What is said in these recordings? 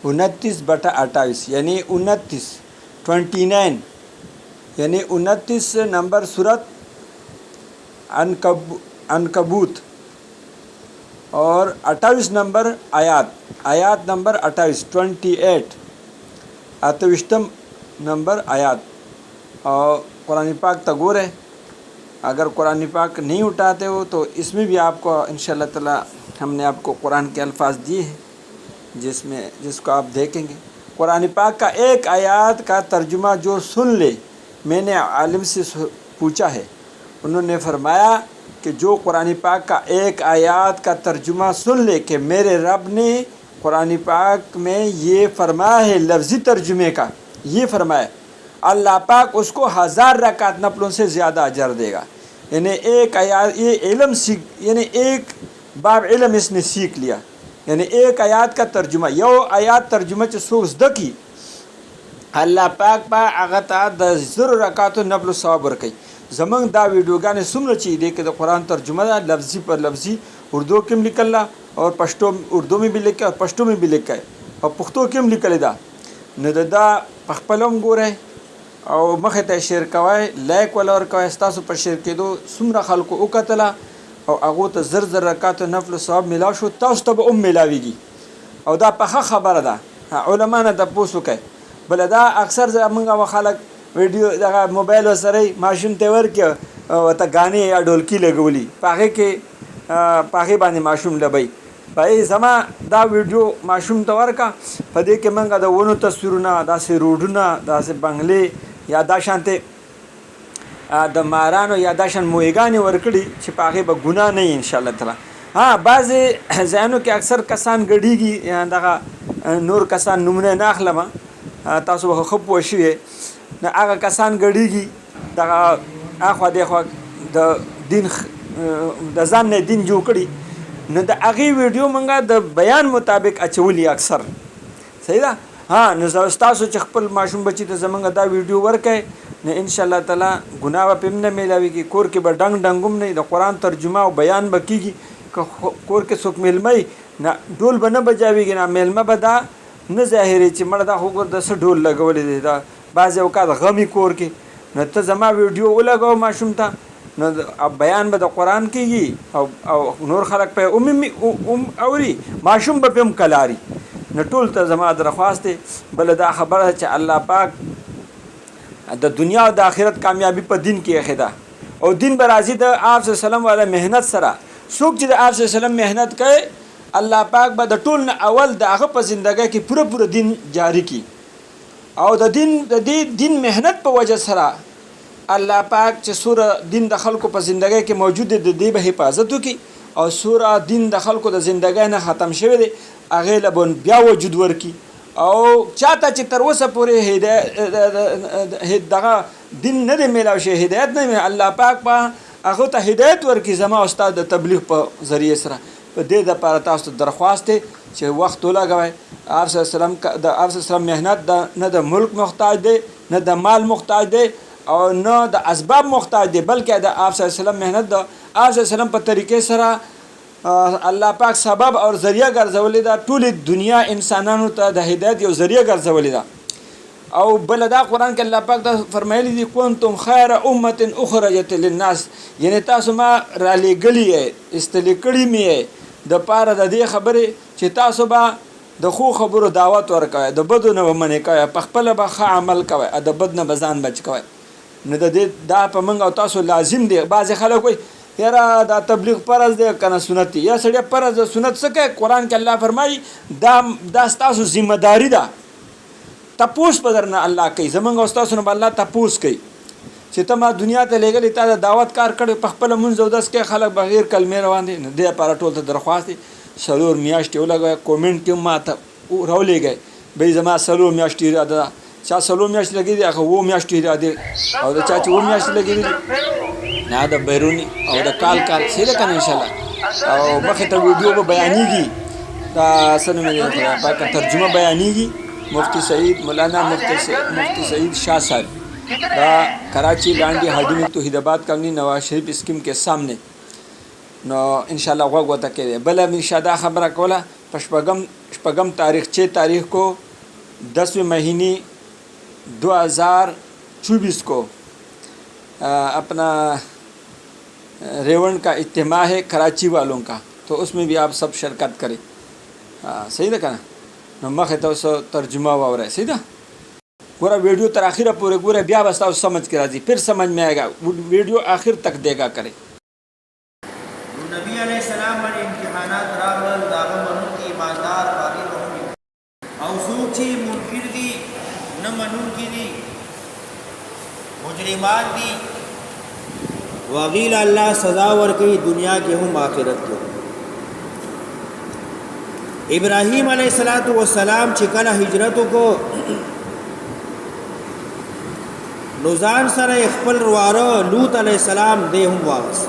29/28 यानी 29 यानी 29 नंबर सूरत अनकबूत और 28 नंबर आयात नंबर 28 28 नंबर आयात। और कुरान पाक तगोर है, अगर कुरान पाक नहीं उठाते हो तो इसमें भी आपको इंशाअल्लाह ताला हमने आपको कुरान के अल्फाज दिए हैं जिसको आप देखेंगे। कुरान पाक का एक आयत का तर्जुमा जो सुन ले, मैंने आलिम से पूछा है, उन्होंने फरमाया कि जो कुरान पाक का एक आयत का तर्जुमा सुन ले कि मेरे रब ने कुरान पाक में ये फरमाया है, लफ्ज़ी तर्जुमे का ये फरमाया, अल्लाह पाक उसको 1000 रकात नफलों से ज़्यादा अजर देगा। यानी एक आयत ये इल्म सीख, यानी एक बाब इल्म इसने सीख लिया, यानी एक आयत का तर्जुमा यो आयत तर्जुमा सोच द की अल्लाह पाक पा अगता 10 रकात नफल सवाब वर्कई। जमंग दा वीडियो गाने सुमर ची दे के कुरान तर्जुमा दा लफ्ज़ी पर लफ्ज़ी उर्दू के में निकलला और पश्तो उर्दू में भी लिखा और पश्तो में भी लिखा है और पुख्तो के में निकले दा न दा पखपलम गोरे और मखत शेर कवाए लाइक वाला और कवाए स्तासु पर शेर के दो सुमरा खल को उकतला और अगो तो ज़र रकात नफल सवाब मिला शो तास तब मिलावेगी और दा पखा खबर दा। हाँ उलमा ने तपोसु कहे भले दा अक्सर जमंगा व खालक वीडियो दगा मोबाइल व सरे माशूम तेवर के वता गाने या ढोलकी लगोली पाखे बाने माशूम लबई भाई जमा दा वीडियो माशूम तवर का फदे के मंगा दा वनो तस्वीरना दा से रोडना दा से बंगले या दा शांते द मारानो या दाशन मोएगाने वर्कड़ी छिपाखे ब गुनाह नहीं इंशाअल्लाह ताला। हाँ बाज़ जहनों के अक्सर कसान गढ़ीगी या दगा नूर कसान नुमने नाखलमा तासु खप वशिए न आगा कसान गढ़ीगी दगा आखवा देखवा द दिन द जान दिन जोकड़ी न द आगे वीडियो मंगा द बयान मुताबिक अचवली अक्सर सही दा। हाँ न जस्तासु चखपल माशूम बची तो जमंगा दा वीडियो वर्क है न इंशाअल्लाह ताला गुनाह व पिम न मिलावेगी कोर के बडंग डंगुम नहीं द कुरान तर्जुमा और बयान बकीगी कोर के सुख मिलमई ना ढोल बन बजावेगी ना मेलमा बदा न जाहिर च मर्दा होगर दस ढोल लगवले देदा बाज़ औकात गमी कोर के न त जमा वीडियो वो लगाओ माशूम था न अब बयान बद कुरान की और नूर खलक पे औरी माशूम बपम कलारी न टोल त जमा दरख्वास्त बलदा खबर है अल्लाह पाक द दुनिया और द आखिरत कामयाबी पर दिन की अखिदा और दिन बराजी द आप सल्लम वाला मेहनत सरा सुख ज आप सल्लम मेहनत करे अल्लाह पाक ब द टोल न अवल द आख पर जिंदगी की पूरा दिन जारी की और द दिन मेहनत पर वजह सरा अल्लाह पाक च सूरा दिन दखल को पर जिंदगी के मौजूद दे ब हिफाजत की और सूरा दिन दखल को द जिंदगी न ख़त्म शवे दे आगे लबन ब्या वजूद वर की और चाहता च तरवसा पूरे हिदायत दगा दिन न दे मिला शे हिदायत नहीं में अल्लाह पाक पा आखो त हिदायत वर की जमा उस्ताद तबलीग पर ज़रिए सरा पर दे द पार तास दरख्वास्त है चे वक्त लगाए आप सल्लम का द आप सल्लम मेहनत द न द मुल्क मुख्ताज दे न द माल मुख्ताज दे और न द असबाब मुख्ताज दे बल्कि द आप सल्लम मेहनत द आप सल्लम पर तरीके सरा अल्लाह पाक सबब और ज़रिया गर्जवलिदा टूल दुनिया इंसानों ता द हिदायत यो ज़रिया गर्जवलिदा और बलदा कुरान के अल्लाह पाक दा फरमाइली दी कुंतुम खैर उम्मतिन उखरजत लिन्नास यानी तासुमा राली गली है इस्तली कड़ी में है द पार द दे खबरे च तासुबा द खो खबरो दावत वर्का द बदो न मने का पखपल बा खा अमल का द बद न बजान बच का न द दे दा पमंग तासु लाजिम दे बाज खला कोई यारा दा तबलीग परज दे कना सुनती या सड़िया परज सुनत सके कुरान के अल्लाह फरमाई दा तासु जिम्मेदारी दा तपूस पदरना अल्लाह कई जमंग उस्ताद सुन अल्लाह तपूस कई चितमा दुनिया ते लेगल इता दावत कार कर पखपल मुन जौदस के खलक बगैर कलमे रवान दे दे पारा टोल त दरख्वास्त सलूर मियाष्ट लगा कमेंट के मा था रव ले गए भाई जमा सलूर मियाष्ट इरादा चा सलूर मियाष्ट लगी दे वो मियाष्ट इरादे और चाची वो मियाष्ट लगी दे ना द बैरूनी और द काल सेले कन इंशाल्लाह और मखत वीडियो को बयानी की दा सन में पाक तर्जुमा बयानी की मुफ्ती सईद मौलाना मुफ्ती सईद शाह साहब दा कराची लांडी हाडी में तौहीदाबाद कंगनी नवाज शरीफ स्कीम के सामने नो इंशाल्लाह वग वता के बला मिशादा खबर कोला शपगम तारीख 6 तारीख को 10वें महीने 2024 को अपना रेवण का इज्तिमा है कराची वालों का, तो उसमें भी आप सब शिरकत करें। सही था कहना नमक है तो सो तर्जुमा वावर है। सही था पूरा वीडियो तर आखिर पूरे पूरे ब्याह बस्ता समझ के राजी, फिर समझ में आएगा। वीडियो आखिर तक देगा करे। नबी अलैहिस्सलाम मन इम्तिहानात रागल दागा मनून की ईमानदार बागी रहूंगी और सूची मुनकिर दी न मनून की दी मुजरिमान दी वगील अल्लाह सजा वर की दुनिया के हम आखिरत के। इब्राहीम अलैहिस्सलातु वस्सलाम चिकल हिजरत को नुजान सर खपल रुआरो लूत अलैहिस्सलाम दे हम वापस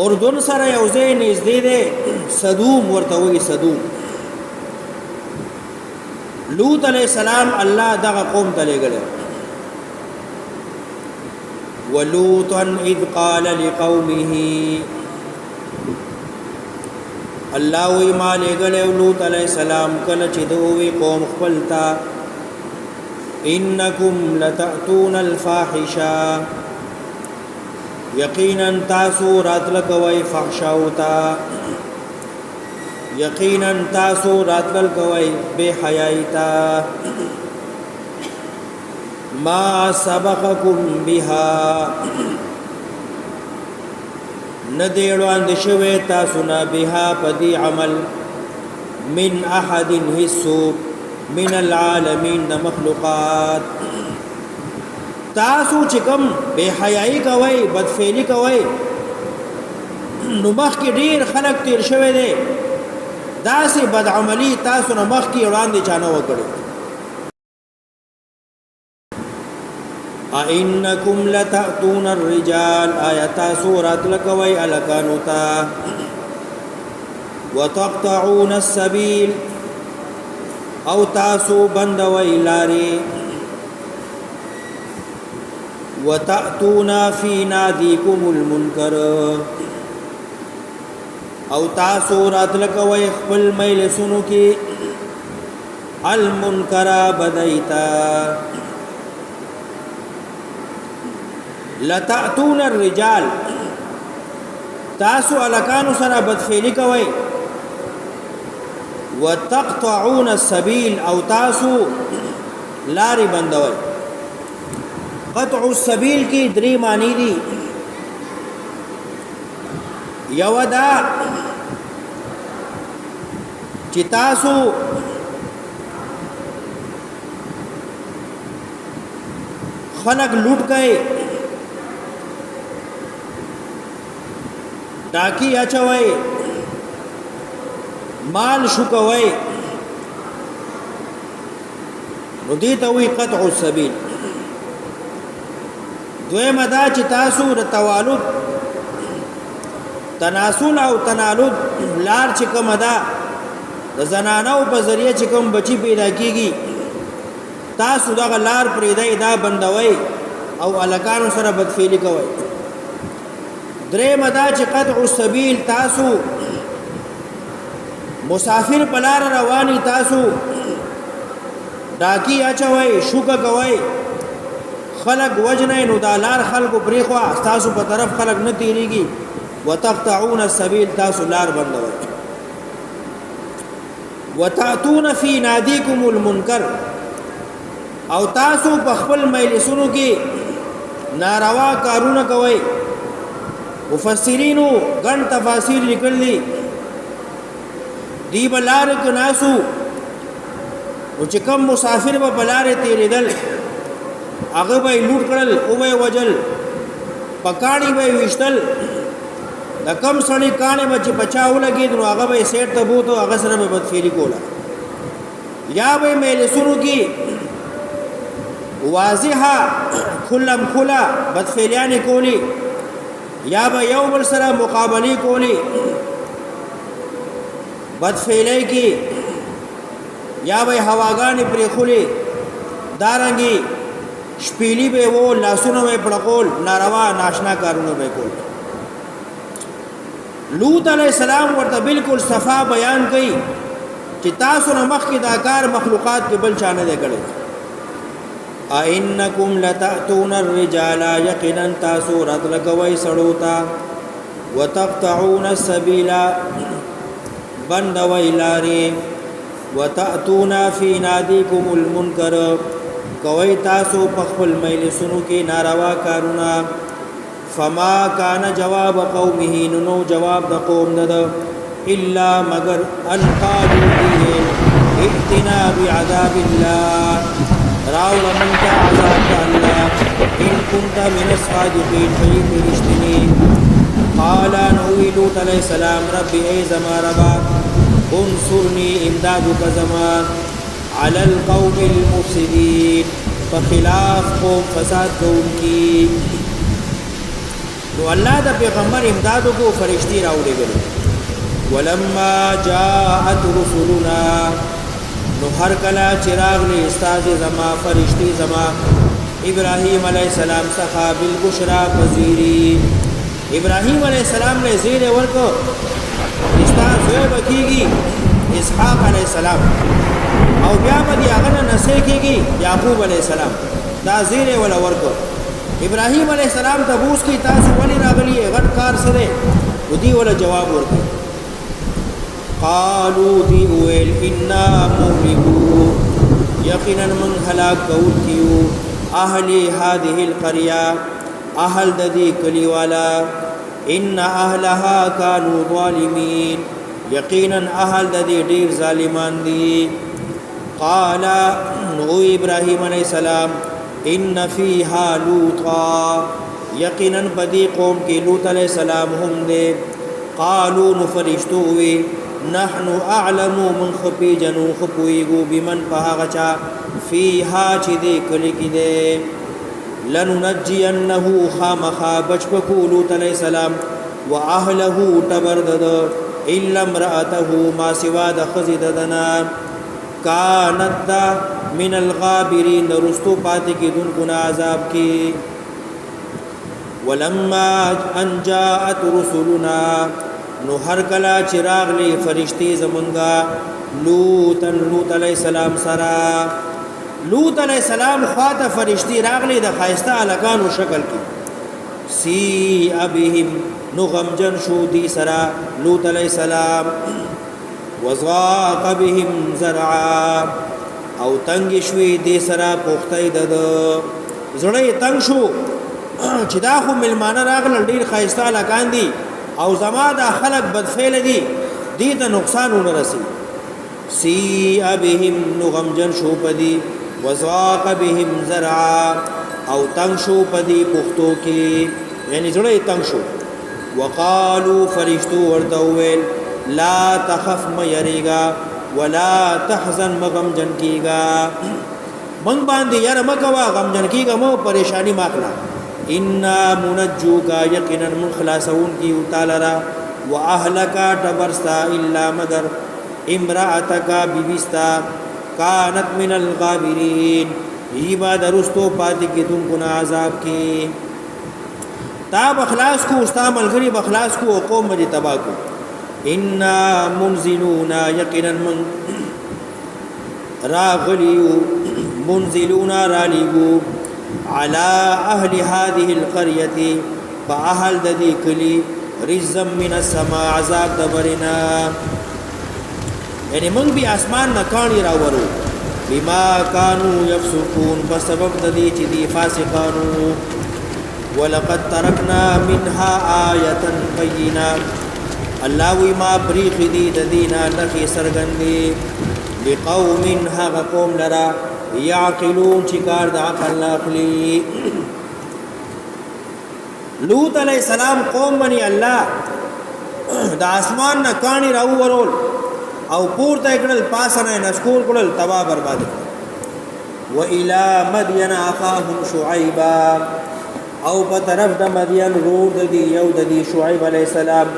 उर्दुन सर उसे नजदे दे सदूम वर्तवी सदूम लूत अलैहिस्सलाम अल्लाह दगा कौम तले गले वलूतन इद क़ाल लिक़ौमिही अल्लाह वही माले गले लूत अलैहिस्सलाम कल चिदोवी कौम खपलता इन्नकुम लतअतूनल फाहिशा यकीनन तासु रातल कवई फहशाउता यकीनन तासु रातल कवई बेहयाईता मा सबक़कुम बिहा न देड़वान दिशवे तासु न बिहा पदी अमल मिन अहदिन हिस्सु मिन आलमीन द मखलूक़ात तासु चिकम बेहयाई कवई बदफेली कवई नुमख की ढेर खलक तीर शवे दे दासी बदअमली तासु नमख की उड़ान चाना वकड़े अइन्नकुम लतअतून अर्रिजाल आया तासु रातल कवई अलकानुता वतक़तऊन अस्सबील औ तासु बंदवई लारी वतअतूना फी नादीकुमुल मुनकर औ तासु रातल कवई खपल मैल सुनु की अल मुनकरा बदईता लतअतून अर्रिजाल तासु अलकानु सरा बदफेली कवई वतक़तऊन अस्सबील औ तासु लारी बंदवई। क़त्उ सबील की द्री मानी दी यवदा चितासु खलक लूट गए डाकी अचवई माल शुकवई रुदीत हुई क़त्उ सबील। द्वेम अदा चितासु तवालुद तनासुल और तनालुद लार चिकम अदा जनानाओं पर जरिए चिकम बची पैदा कीगी तासु दगा लार प्रेदा दा बंदवई और अलकानु सर बदफेली कवई। द्रेम अदा क़त्उ सबील तासु मुसाफिर पलार रवानी तासु डाकी अचवई शुक कवई खलक वजने नुदालार खल को प्रेखवा तासु पर तरफ खलक न तीरीगी वतक़तऊन सबील तासु लार बंदवई। वतअतून फी नादीकुमुल मुनकर औ तासु पखपल मैलिसुनु की नारवा कारून कवई। मुफस्सिरीनु गण तफासीर निकल दी दी बलार के नासु चिकम मुसाफिर ब बलारे तेरे दल आगे भाई लूट करल उबे वजल पकाड़ी भाई विश्तल कम सड़ी काने बच्चे बचाव लगी तो आगे भाई सेठ तबू तो अगसर में बदफेरी कोला या भाई मेले सुनु की वाजिहा खुल्लम खुला बदफेलियानी कोली या भाई यौ बलसरा मुकाबली कोली बदफेले की या भाई हवागानी प्रेखुली दारंगी शपीली बे वो लासुनों में पड़कोल नारवा नाशना कारूनों में कोल لوط علیہ السلام ورته بالکل صفا بیان کړي چې تاسو نه مخکې دا کار مخلوقات کې بل چا نه دی کړی ائنکم لتأتون الرجال یقینا تاسو راتلګوي سړو ته وتقطعون السبيل بندوي لارې وتأتون في ناديكم المنكر کوي تاسو په خپل مجلسونو کې ناروا کارونه فما كان جواب قومه نو جواب د قوم نه الا مگر ان قالوا ائتنا بعذاب الله راول منك عذاب الله ان كنت من الصادقين فيشتني قال نوح لوط عليه السلام ربي اي زما ربا انصرني امدادك زمان على القوم المفسدين فخلاف قوم فساد قومکی نو الله د پیغمبر امدادو کو فرشتي راوړي ولما جاءت رسلنا نو هر کلا چراغ له استاد زما فرشتي زما ابراهيم عليه السلام څخه بالبشرا بزيري ابراهيم عليه السلام له زیر ورکو استاد زوی بکیږي اسحاق عليه السلام او بیا باندې هغه نسې کېږي یعقوب علیہ السلام دا زیره ولا ورکو ابراهیم علیہ السلام ته بوس کی تاسو ولې راغلی غټ کار سره ودی ولا جواب ورکړي قالوا دی ویل انا مهلكون یقینا من هلاك کوتیو اهل هذه القريه اهل ددی کلی والا ان اهلها كانوا ظالمين یقینا اهل ددی ډیر ظالمان دي قال نو ابراهيم عليه السلام ان فيها لوطا یقینا بدی قوم کې لوط عليه السلام هم دي قالوا نفرشتو وی نحن اعلم من خفي جنو خپويغو بمن پهغچا فيها چې دې کلی کې دي لننجينه خامخا بچپکو لوط عليه السلام واهله تبردد الا امراته ما سوا د خزددنا کانت من الغابرین رستو پاتی کی دن گنا عذاب کی ولما ان جاءت رسولنا نو هر کلا چراغ لی فرشتی زمنگا لوط علیہ السلام سرا لوط علیہ السلام خوات فرشتی راغ لی دا خائستہ علکانو شکل کی سی ابهم نو غمجن شو دی سرا لوط علیہ السلام وضاق بهم زرعا او تنگ شوی دې سره پوښتای د زړې تنگ شو چې دا خو ملمانه راغله ډیر خایسته لکان دي او زما د خلق بدفعل دي دې ته نقصان ورسي سی ابهم نغمجن شو پدی وضاق بهم زرعا او تنگ شو پدی پوښتو کې یعنی زړې تنگ شو وقالو فرشتو ورته ویل لا تخف ميريغا ولا تحزن مغم جن کیگا من باندې یاره مکوا غم جن کیگا مو پریشانی ماخلا ان منجوکا یقینا من خلاصون کی تعالی واهلک تبرستا الا مگر امراتک بیبستا كانت من الغابرین ایبا درستو پاتې کی تم کو عذاب کی تا بخلاص کو استا ملګری بخلاص کو قوم دې تبا کو انا منزلون یقینا من راغلیو منزلون رالیگو على اهل هذه القريه فاهل ذي كلي رزم من السماء عذاب دبرنا یعنی من بی اسمان نکانی راورو بما كانوا يفسقون بسبب ذي چې دي فاسقانو ولقد تركنا منها آية بينة الله وی ما بریخ دی د دینا نخي سرګندې لقوم هغه قوم لرا يعقلون چې کار د عقل اخلي لوط علیہ السلام قوم بني الله د اسمان نه کانی راو ورول او پورته کړل پاسنه نسکور کړل تبا برباد و الى مدين اخاهم شعيبا او په طرف د مدین رور د دی یو د دی شعیب علیہ السلام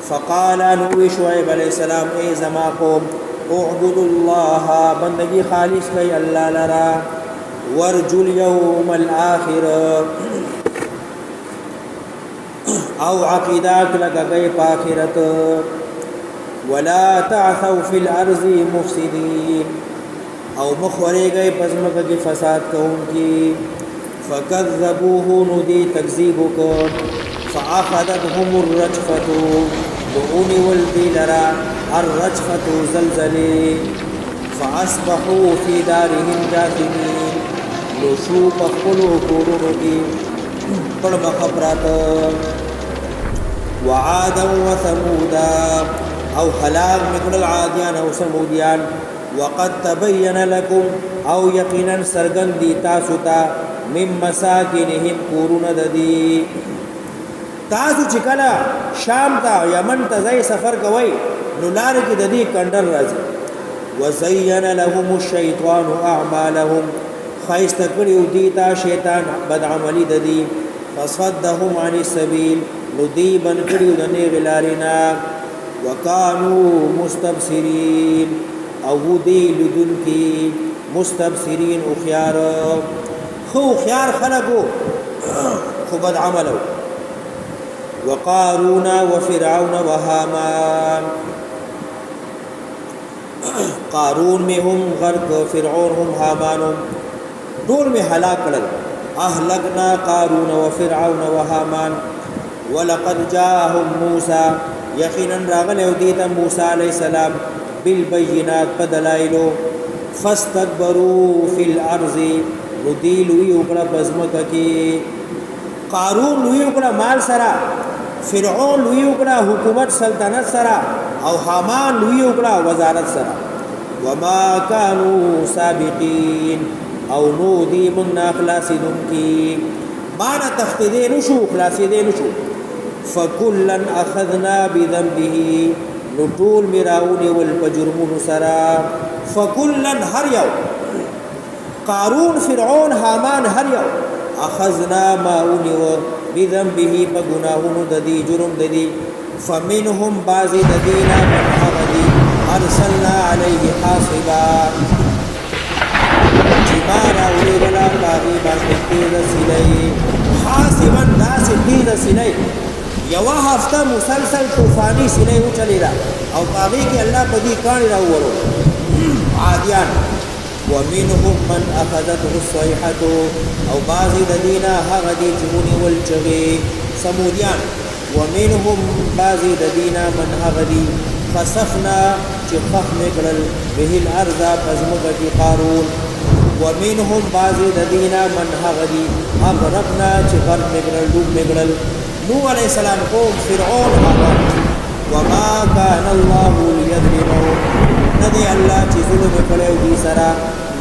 فقال نو شعیب علیہ السلام ای زما قوم اعبدوا الله بندگی خالص کای الله لرا ورجو اليوم الاخر او عقیدہ کلگئی پاخرت ولا تعثوا فی الارض مفسدین او مخورے گئے پزمک کی فساد کون کی فکذبوه ندی تکذیب کو فاخذتهم الرجفة دعونی والدی لرا الرجفة زلزلی فاصبحوا فی دارهم جاثمین لشو پخلو کورونو کی پڑم خبرات وعادا وثمودا او هلاك مثل العاديان او ثموديان وقد تبين لكم او يقينا سرغن دي تاسو تا من مساكنهم قرون ددي تاسو چکلا شام تا یمن تا زي سفر کوي نو لار کې ددي کندر راځي وزين لهم الشيطان اعمالهم خيست کړیو دي تا شیطان بد عملي ددي فصدهم عن السبيل نديبا کړیو د نه غلارینا وكانوا مستبصرين او دي لدن کی مستبصرين اخيار خو خيار خلقو خو بد عملو وقارون وفرعون وهامان قارون میں هم غرق فرعون هم هامان دول میں ہلاک کړل اهلكنا قارون وفرعون وهامان ولقد جاءهم موسى یقینا راغله دیتا موسی علیہ السلام بالبينات بدلائلو فاستكبروا في الارض ندیلو یوکړه بزمک کی قارون لوی یوکړه مال سرا فرعون لوی یوکړه حکومت سلطنت سرا او حامان لوی یوکړه وزارت سرا وما كانوا سابقين او نو دی من اخلاصون کی مانا تختدین شو خلاصیدین شو فكلا اخذنا بذنبه نطول مراون والفجرمون سرا فكلا هر یو قارون فرعون حامان هر یو اخذنا ماون بذنبه فغناهون ددی جرم ددی فمنهم بعض ددینا من حغدی ارسلنا علیه حاصبا جبارا وریدلا باغی باقی تیز سلی حاصبا داس تیز سلی یوا هفته مسلسل طوفانی سلی ہو چلی را او باغی کی اللہ پدی کانی را ورو عادیان ومنهم من اخذته الصيحة او بعض ددینا هغدی جمونی والچغی سمودیان ومنهم بعض ددینا من هغدی خسفنا چخخ مکرل به الارض پزمک کی قارون ومنهم بعض ددینا من هغدی اغرقنا چغرق مکرل دوب مکرل نوح علیہ السلام قوم فرعون حامان وما كان الله ليظلمهم ندی اللہ چی ظلم کلیو دی سرا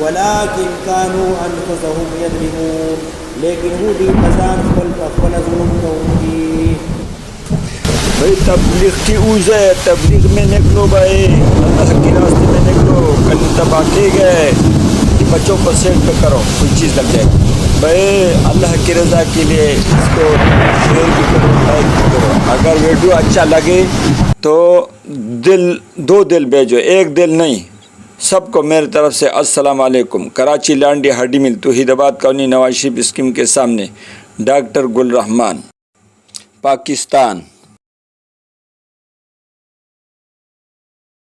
ولكن كانوا انفسهم يظلمون لیکن وہ دی پسان خپل ظلم کوي بھائی تبلیغ کی اوزے تبلیغ میں نکلو بھائی اللہ کی راستے میں نکلو کل تباہ کے گئے کہ بچوں کو سیٹ پہ کرو کوئی چیز لگ جائے بھائی اللہ کی رضا کے لیے اس کو شیئر بھی کرو لائک بھی کرو اگر ویڈیو اچھا لگے تو دو دل بھیجو ایک دل نہیں سب کو میری طرف سے السلام علیکم کراچی لانڈی ہڈی مل توحید آباد کالونی نواز شریف اسکیم کے سامنے ڈاکٹر گل رحمان پاکستان